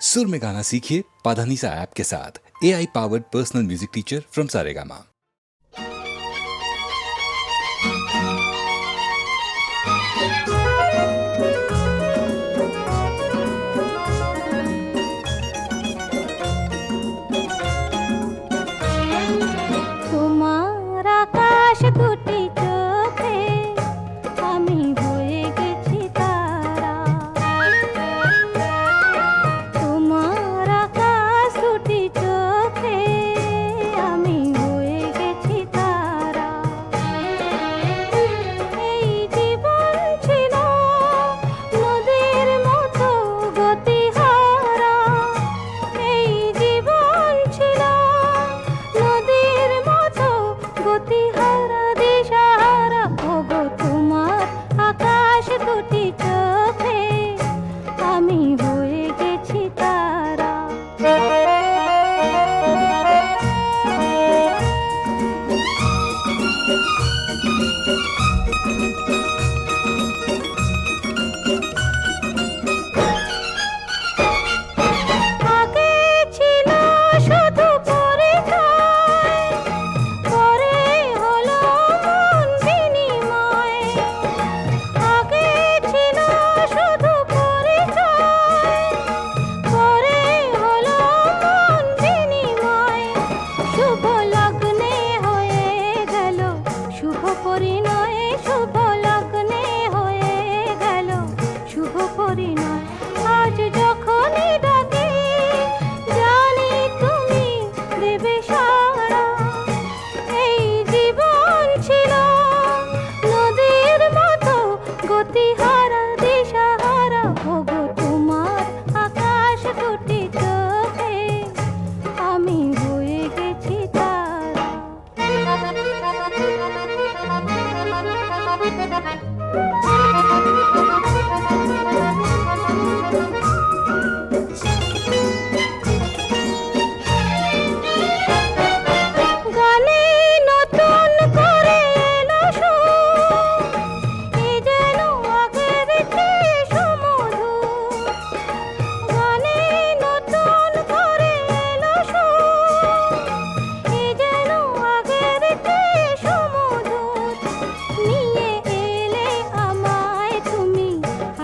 सुर में गाना सीखिए पाधानीसा ऐप के साथ। AI powered personal music teacher from Saregama. তোমার আকাশ দুটি চোখে আমি হয়ে গেছি তারা। তোমার আকাশ দুটি চোখে আমি হয়ে গেছি তারা। এই জীবন ছিল নদীর মতো গতিহারা। এই জীবন ছিল নদীর মতো গতিহারা দিশাহারা। ওগো তোমার আকাশ দুটি চোখে আমি হয়ে গেছি তারা। আগে ছিল শুধু পরিচয়, পরে হলো মন বিনিময়। আগে ছিল শুধু পরিচয়, পরে হলো মন বিনিময়। শুভ লগ্নে হয়ে গেল শুভ পরিণয়। শুভ লগ্নে হয়ে গেল শুভ পরিণয়। আজ যখনই ডাকি জানি তুমি দেবে সাড়া। এই জীবন ছিল নদীর মতো গতিহারা দিশাহারা। ওগো তোমার আকাশ দুটি চোখে আমি হয়ে গেছি তারা। গানে নতুন করে এলো সুর, এ যেন আগের চেয়ে সুমধুর। গানে নতুন করে এলো সুর, এ যেন আগের চেয়ে সুমধুর। নিয়ে এলে আমায় তুমি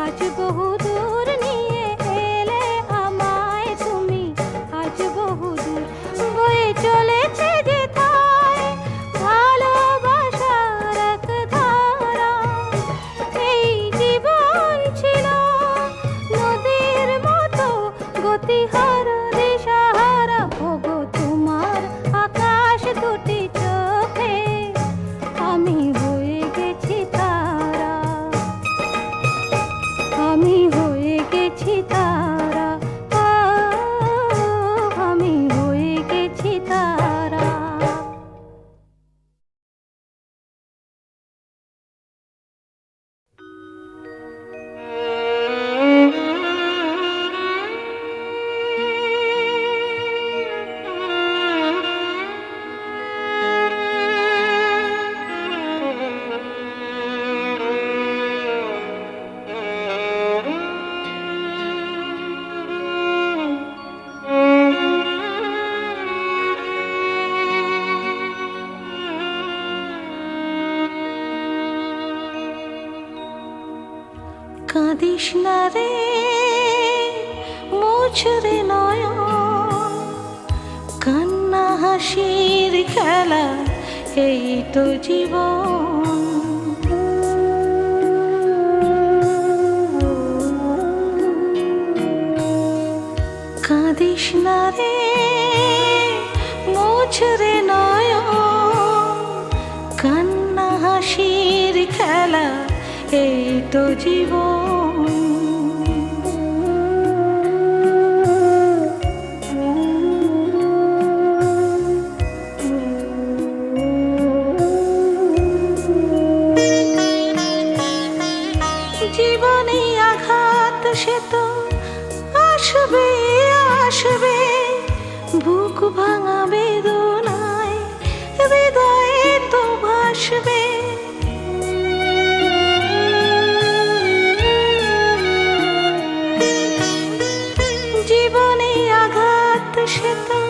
আজ বহুদূর। নিয়ে এলে আমায় তুমি আজ বহুদূর। বয়ে চলেছে যেথায় ভালোবাসার এক ধারা। এই জীবন ছিল নদীর মতো গতিহারা দিশাহারা। ওগো তোমার আকাশ দুটি চোখে আমি হয়ে গেছি তারা। আমি হয়ে গেছি তারা। আমি হয়ে গেছি তারা। কাঁদিস না রে মুছরে নয়ন, কান্না হাসির খেলা এই তো জীবন। কাঁদিস না রে মুছরে নয়ন, কান্না হাসির খেলা এই তো জীবন। জীবনে আঘাত সে তো আসবে আসবে, বুক ভাঙা বেদনায় হৃদয়ে তো ভাসবে। জীবন সে তো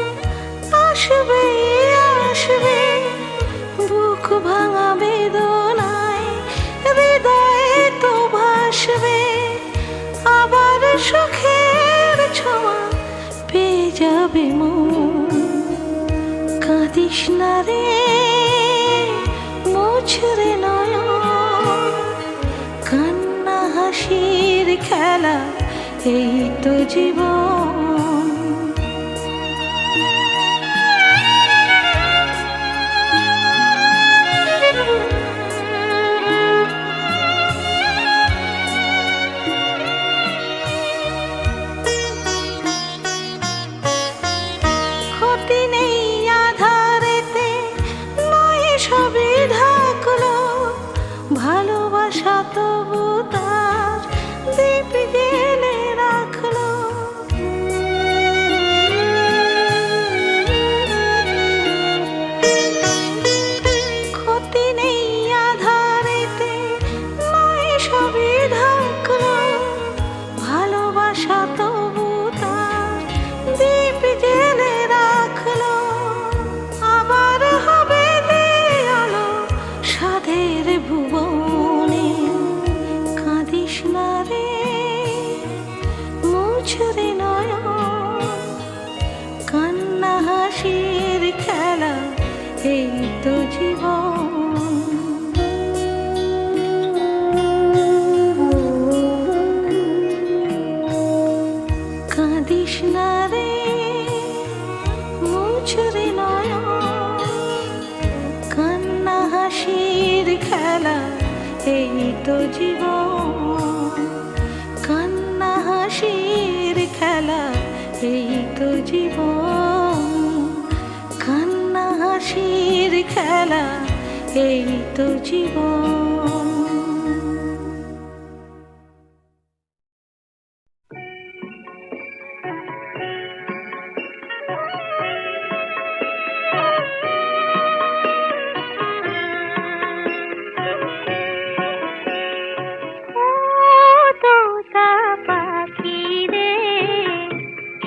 আসবে আসবে, বুক ভাঙা বেদনায় হৃদয়ে তো ভাসবে, আবার সুখের ছোঁয়া পেয়ে যাবে মন। কাঁদিস না রে মুছরে নয়ন, কান্না হাসির খেলা এই তো জীবন। ক্ষতি নেই আধারেতে, নয় সবই ঢাকলো, ভালোবাসা তবু তার দীপ জেলে রাখলো। ক্ষতি নেই আধারেতে, নয় সবই ঢাকলো, ভালোবাসা তবু তার দীপ জেলে রাখলো। আবার হবে আলো সাধের ভুবনে, কাঁদিস না রে মুছরে নয়ন, কান্না হাসির খেলা এই তো জীবন। কাঁদিস না রে মুছরে নয়ন, কান্না হাসির খেলা এই তো জীবন। কান্না হাসির খেলা এই তো জীবন, কান্না হাসির খেলা এই তো জীবন।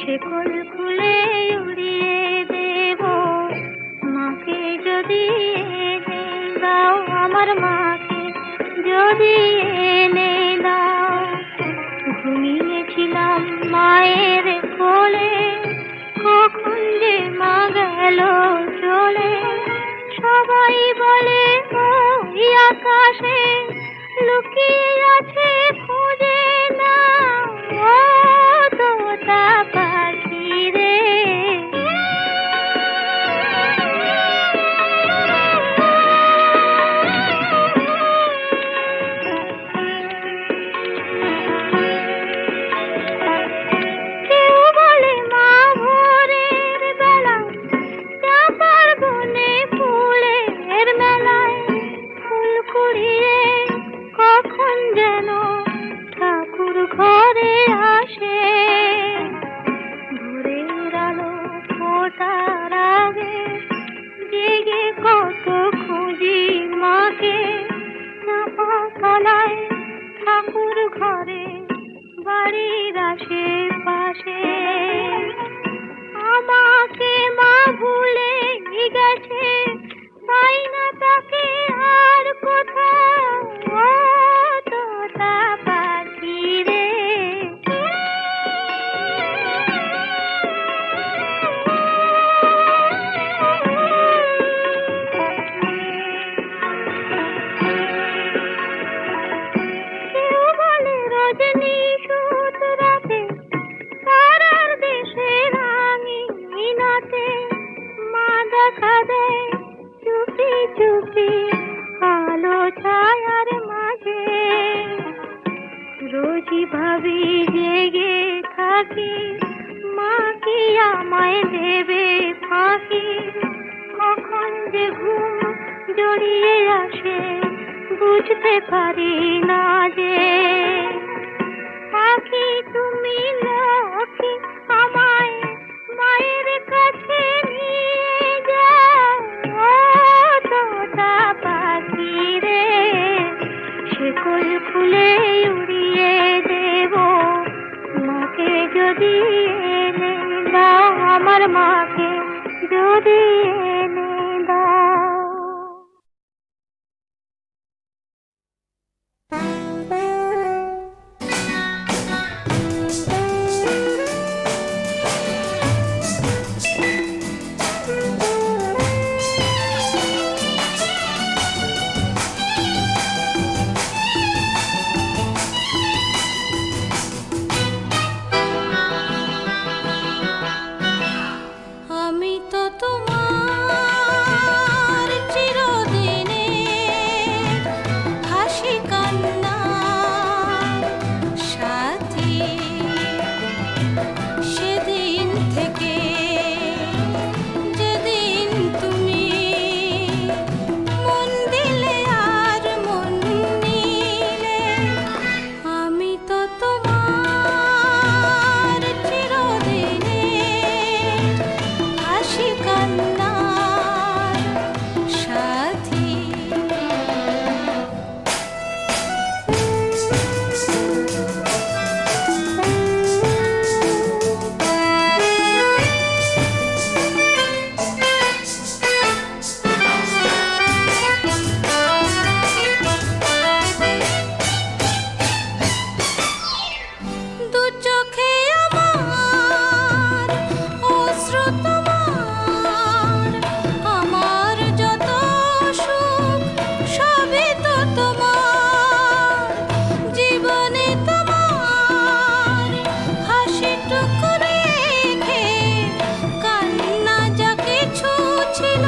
শেকল খুলে উড়িয়ে দেব, মাকে যদি এনে দাও, আমার মাকে যদি এনে দাও। ঘুমিয়েছিলাম মায়ের কোলে, কখন যে মা গেল চলে। সবাই বলে ওই আকাশে লুকিয়ে আছে, খুঁজে না ও তোতা পাখি রে। কেউ বলে মা ভোরের বেলা চাপার বনে ফুলের মেলায় ফুল কুড়িয়ে কখন যেন ঠাকুর ঘরে আসে। ভোরের আলো ফোটার আগে জেগে কত খুঁজি মাকে, চাপা তলায় ঠাকুর ঘরে বাড়ির আশেপাশে। আমাকে মা ভুলে গেছে, পাই না তাকে আর কোথাও, ও তোতা পাখি রে। কেউ বলে রজনী সুত রাতে তারার দেশে রাঙিনাতে মা দেখা দেয় চুপি চুপি আলো ছায়ার মাঝে। রোজই ভাবি জেগে থাকি, মা কি আমায় দেবে ফাঁকি। কখন যে ঘুম জড়িয়ে আসে বুঝতে পারি না যে। পাখি তুমি লক্ষ্মী, আমায় মায়ের কাছে নিয়ে যাও, ও তোতা পাখি রে। শেকল খুলে উড়িয়ে দেব, মাকে যদি এনে দাও, আমার মাকে যদি এনে দাও। আমি তো তোমার চিরদিনের হাসি কান্না সাথী, সেদিন থেকে যেদিন তুমি মন দিলে আর মন নিলে, আমি তো তোমার চিরদিনের হাসি কান্নার সাথী। দু চোখে আমার অশ্রু তোমার, আমার যত সুখ সবই তো তোমার, জীবনে তোমার হাসিটুকু রেখে কান্না যা কিছু ছিল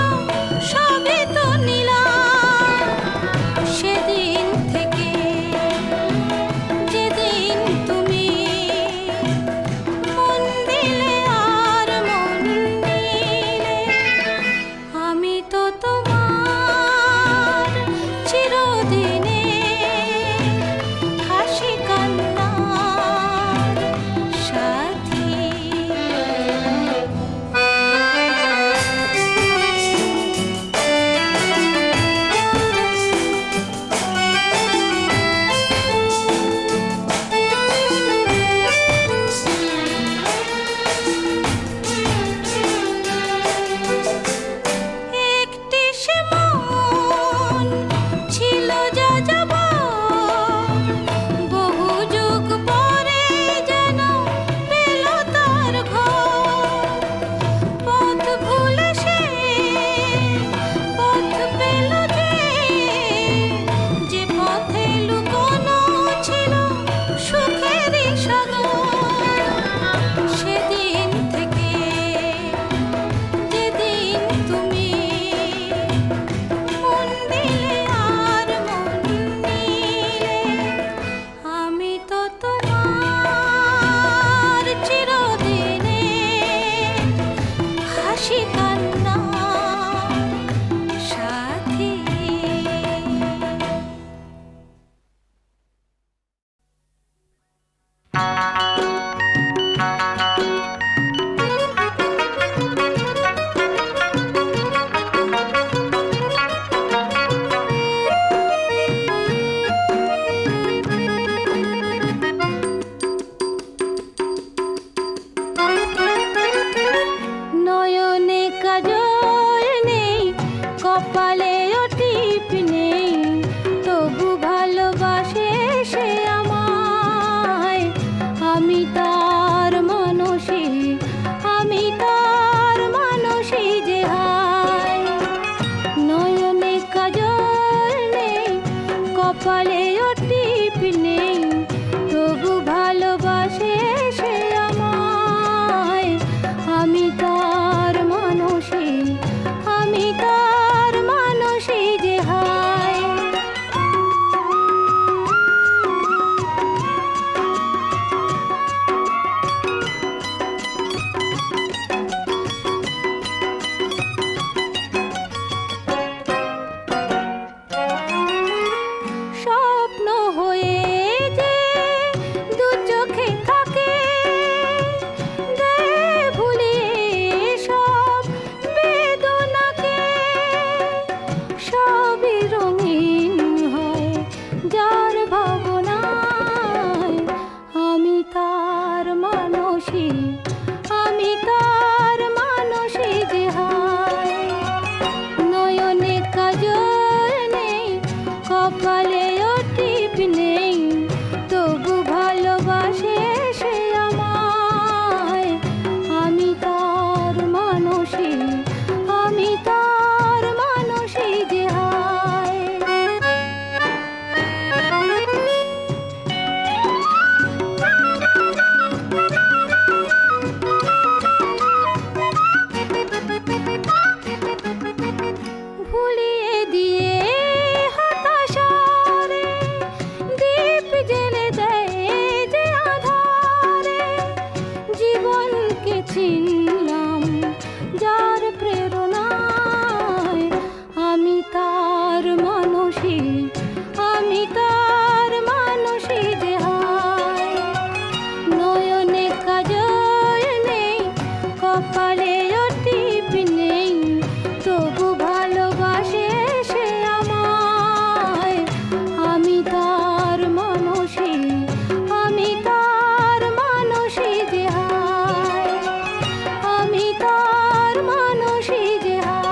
সবই তো নিলাম, সেদিন থেকে যেদিন তুমি মন দিলে আর মন নিলে, আমি তো তোমার চিরদিনের হাসি কান্নার সাথী। একটি সে মন ছিল যা যাব, বহু যুগ পরে যেন পেল তার ঘর, পথ ভুলে সে পথ পেল যে পথে লুকোনো ছিল সুখেরই সাগর, সেদিন থেকে যেদিন তুমি মন দিলে আর মন নিলে, আমি তো তোমার চিরদিনের হাসি কান্নার সাথী। নয়নে কাজল নেই, কপালেও টিপ নেই, তবু ভালোবাসে সে আমায়, আমি তার মানুষী, আমি তার মানুষী যে হায়। নয়নে কাজল নেই, কপালেও টিপ নেই, তবু ভালোবাসে সে আমায়, আমি তার মানুষী, আমি তার মানুষী যে হায়। চিনলাম যার প্রেরণায়, আমি তার মানসী, আমি তার মানসী যে হায়। নয়নে কাজল নেই, কপালে টিপ নেই, তবু ভালোবাসে সে আমায়। আমি তার মানসী, আমি তার মানসী যে হায়, আমি তার মানসী যে হায়।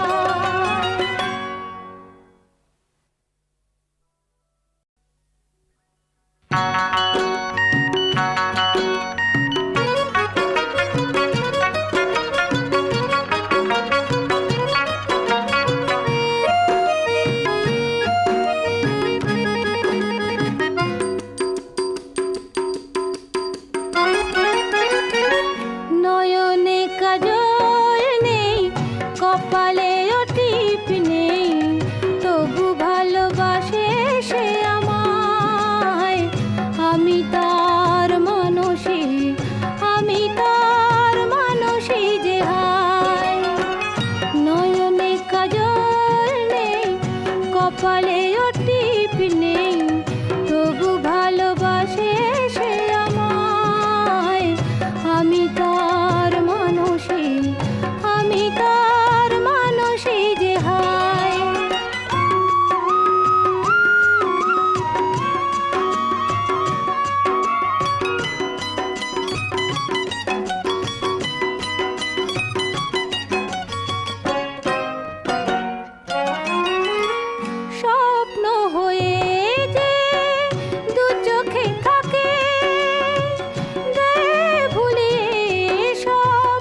নয়নে কাজল নেই, কপালে টিপ নেই, তবু ভালোবাসে সে আমায়। আমি তার মানসী, আমি তার মানসী যে হায়। নয়নে কাজল নেই, কপালে টিপ নেই, তবু ভালোবাসে সে আমায়। আমি তার মানসী, আমি তার মানসী যে হায়। স্বপ্ন হয়ে যে দু চোখে থাকে, দেয় ভুলিয়ে সব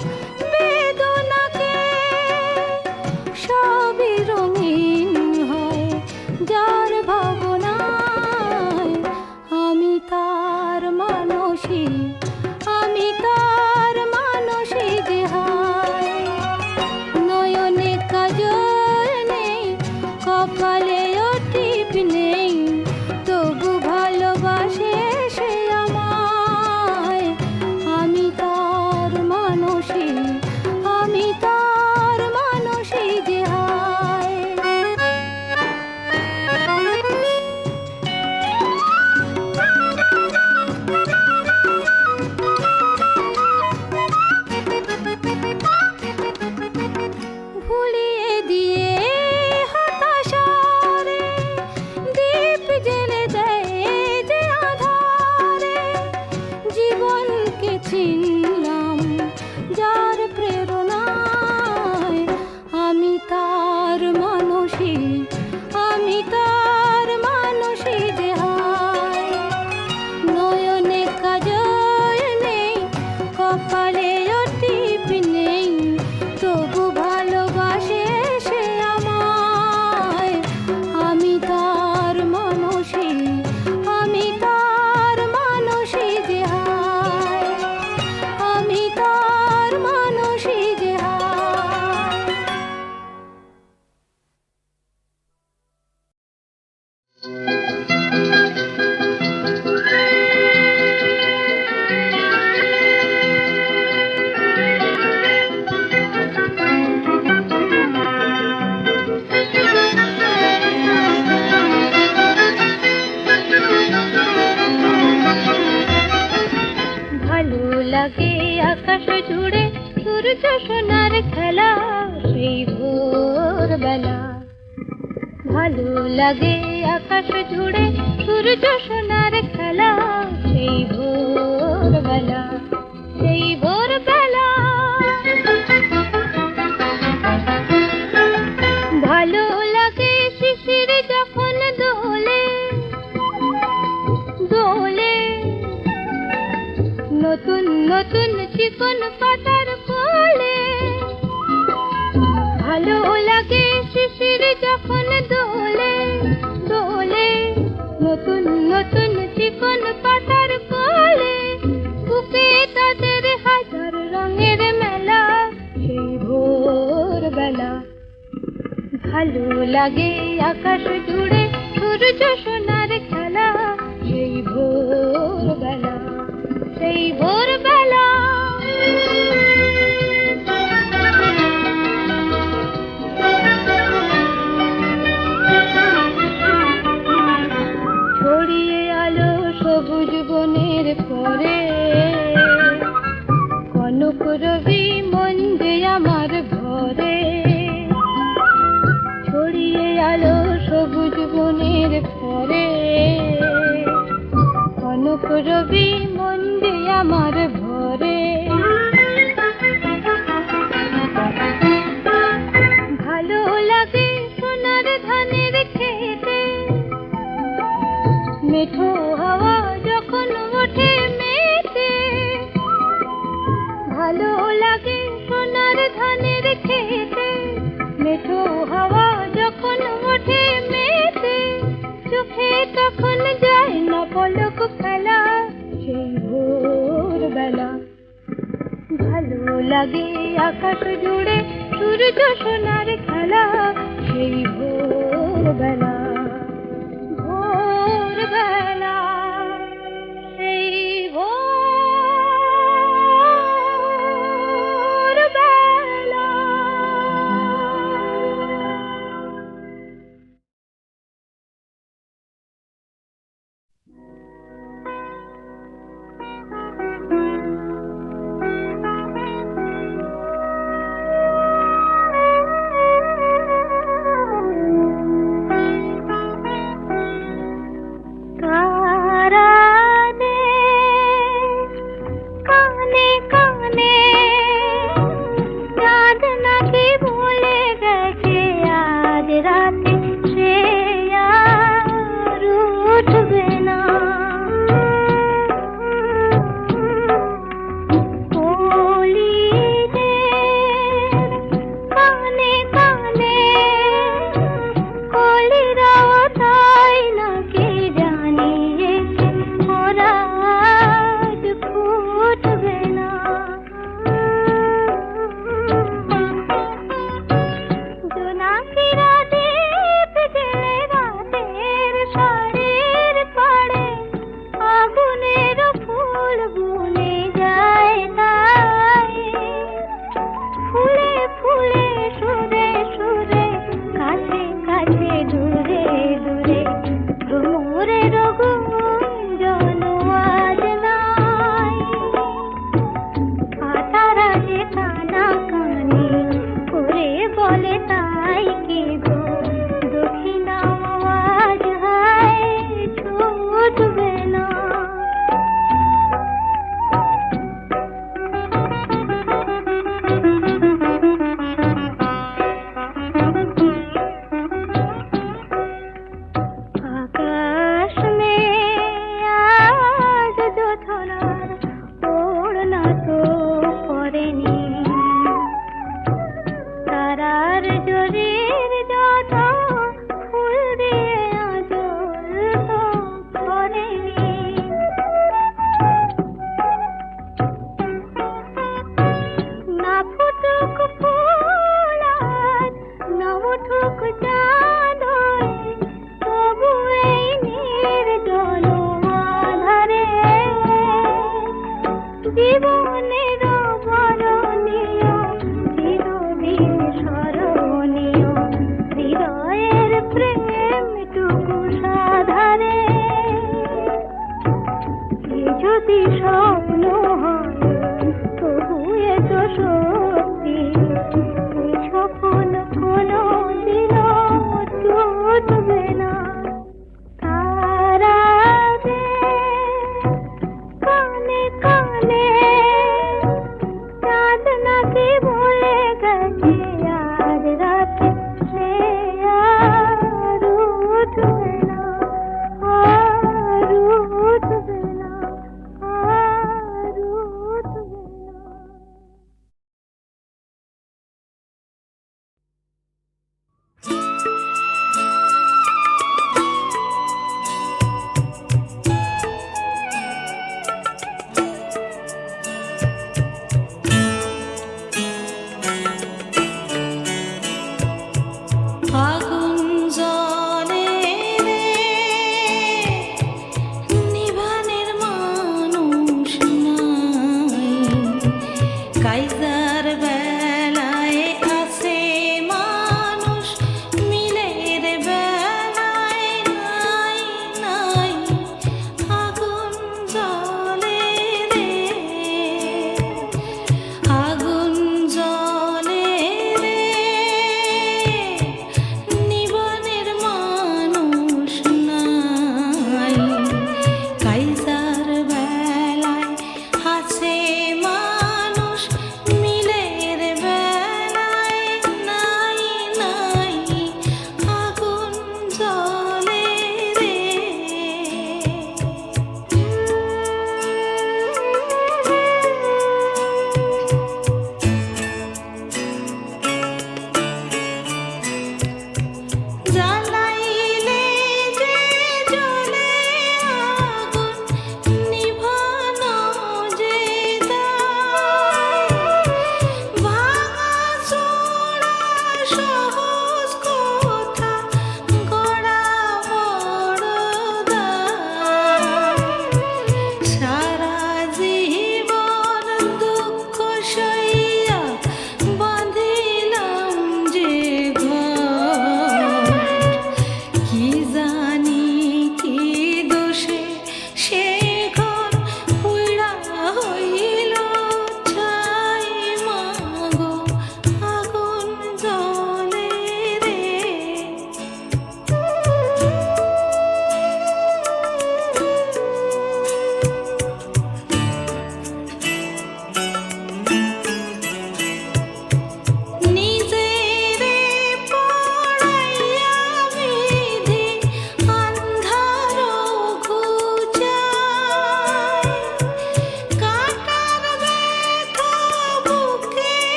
বেদনাকে। সবই রঙিন হয় যার ভাবনায়, আমি তার মানসী, আমি তার মানসী যে হায়। নয়নে কাজল নেই, কপালে টিপ নেই, তবু ভালোবাসে সে আমায়। আমি তার মানসী, আমি তার মানসী যে হায়। ভুলিয়ে দিয়ে হতাশারে দীপ জ্বেলে দেয় যে আধারে। জীবনকে চিনলাম যার প্রেরণায়, আমি তার মানসী, আমি তার মানসী যে হায়। নয়নে কাজল নেই, কপালে টিপ নেই, তবু ভালোবাসে সে আমায়। আমি তার মানসী, আমি তার মানসী যে হায়, আমি তার মানসী যে হায়। ভালো লাগে আকাশ জুড়ে সূর্য সোনার খেলা, সেই ভোরবেলা। ভালো লাগে আকাশ জুড়ে সূর্য সোনার খেলা, সেই ভোরবেলা, সেই ভোরবেলা। ভালো লাগে শিশির যখন দোলে দোলে, নতুন নতুন চিকন পাতার কোলে। ভালো লাগে শিশির যখন দোলে দোলে, নতুন নতুন চিকন পাতার কোলে। বুকে তাদের হাজার রঙের মেলা, সেই ভোরবেলা। ভালো লাগে আকাশ জুড়ে সূর্য সোনার খেলা, সেই ভোরবেলা, সেই ভোরবেলা। রবি মন যে আমার ঘরে, ছড়িয়ে আলো সবুজ বনের পরে। কনক রবি মন যে আমার ভরে, ভালো লাগে সোনার ধানের খেতে, মেঠো হাওয়া যখন ওঠে মেতে। ভালো লাগে সোনার ধানের খেতে, মেঠো হাওয়া যখন ওঠে মেতে। চোখে তখন যায় না পলক ফেলা, সেই ভোরবেলা। ভালো লাগে আকাশ জুড়ে সূর্য সোনার খেলা, সেই ভোরবেলা। ভোরবেলা, সেই ভোরবেলা। তারানে কানে কানে চাঁদ নাকি ভুলে গেছে আজ রাতে সে আর উঠবে না। কলিদের কানে কানে কলিরাও তাই নাকি জানিয়েছে ওরা আজ ফুটবে না। জোনাকিরা দীপ জেলে রাতের শাড়ির পাড়ে আগুনের ফুল বুনে যায় তাই। ফুলে ফুলে সুরে সুরে কাছে কাছে দূরে দূরে ভ্রমরের গুঞ্জন আজ নাই। পাতারা যে কানাকানি করে বলে তাই কি গো, দক্ষিণা আওয়াজ হায় ছুটবে না। आकाश में आज जो थोनार ओढ़ना तो पड़ेनी, तारार जरीर যত ফুল দিয়ে আঁচল তো পড়েনি। না ফুটুক ফুল আজ, না উঠুক চাঁদ, তবু এই নির্জন আধারে জীবনের বরণীয় চিরদিন স্মরণীয় হৃদয়ের প্রেমটুকু সাধারে। এ যদি স্বপ্ন হয় তবু এত সত্যি, এই স্বপ্ন কোনো দিনও টুটবে না। তারাদের কানে কানে চাঁদ নাকি ভুলে গেছে আজ রাতে সে আর উঠবে না, আর উঠবে না, আর উঠবে না।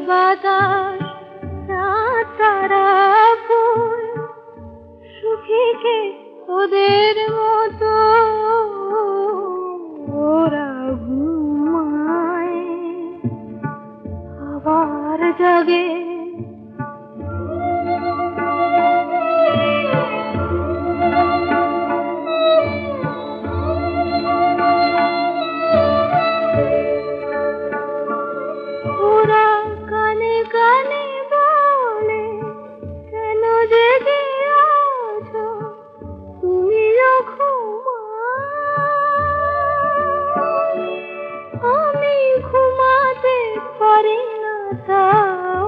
বাতাস রাত তারা ফুল সুখীকে ওদের মতো ওরা ঘুমায় আবার জাগে ওরা কানে কানে বলে কেন জেগে আছো তুমিও ঘুমাও আমি ঘুমাতে পারি না তাও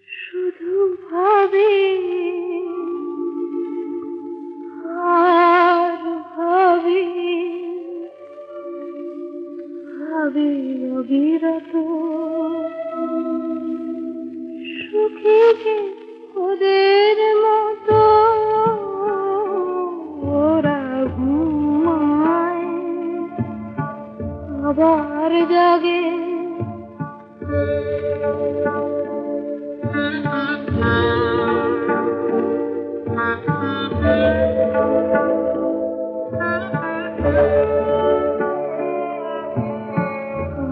শুধু ভাবি আর ভাবি ভাবি অবিরত সুখী যে ওদের মতো ওরা ঘুমায় আবার জাগে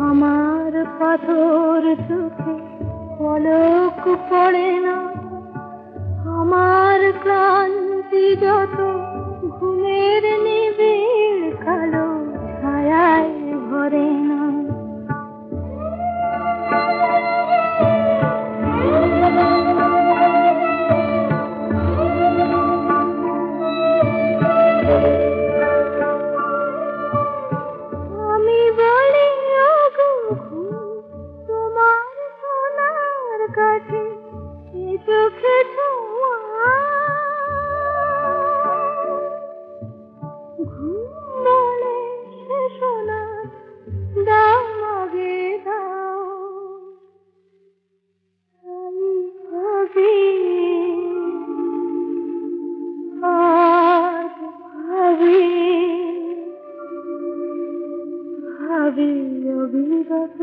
আমার পাথর চোখে পলক পড়ে না আমার ক্লান্তি যত ঘুমের নিবিড় কালো ছায়ায় ভরে না আমি বলি ওগো ঘুম তোমার সোনার কাছে এ চোখে ছোঁয়া ঘুম বলে সে সোনা দাও আগে দাও আমি ভাবি আর ভাবি ভাবি অবিরত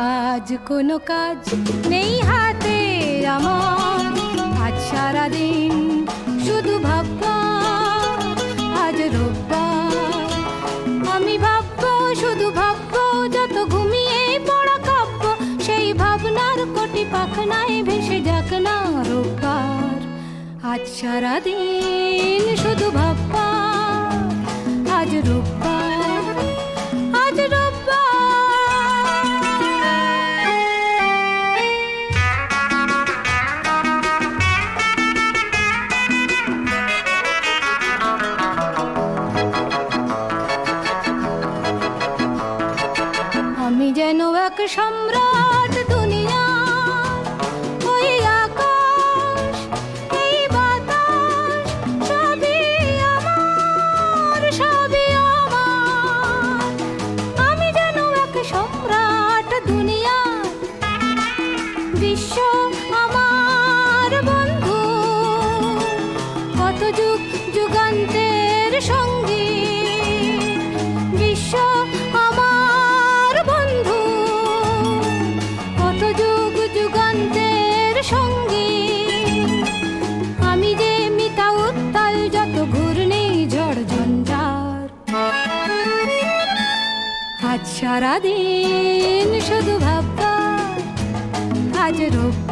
আজ কোনো কাজ নেই হাতে আমার আজ সারাদিন শুধু ভাববা আজ রোববার আমি ভাববো শুধু ভাববো যত ঘুমিয়ে পড়া কাব্য সেই ভাবনার কোটি পাখনায় ভেসে যাক না রোববার আজ সারাদিন শুধু ভাববা আজ রোববার আজ রোববার আমি যেন এক সম্রাট দুনিয়া ওই আকাশ এই বাতাস সবই আমার সবই আমার আমি যেন এক সম্রাট দুনিয়া বিশ্ব আমার বন্ধু কত যুগ যুগান্তের সঙ্গী বিশ্ব আমার বন্ধু কত যুগ যুগান্তের সঙ্গী আমি যে মিতা উত্তাল যত ঘূর্ণি ঝড় ঝঞ্ঝার আজ সারাদিন শুধু ভাববা আজ রোববার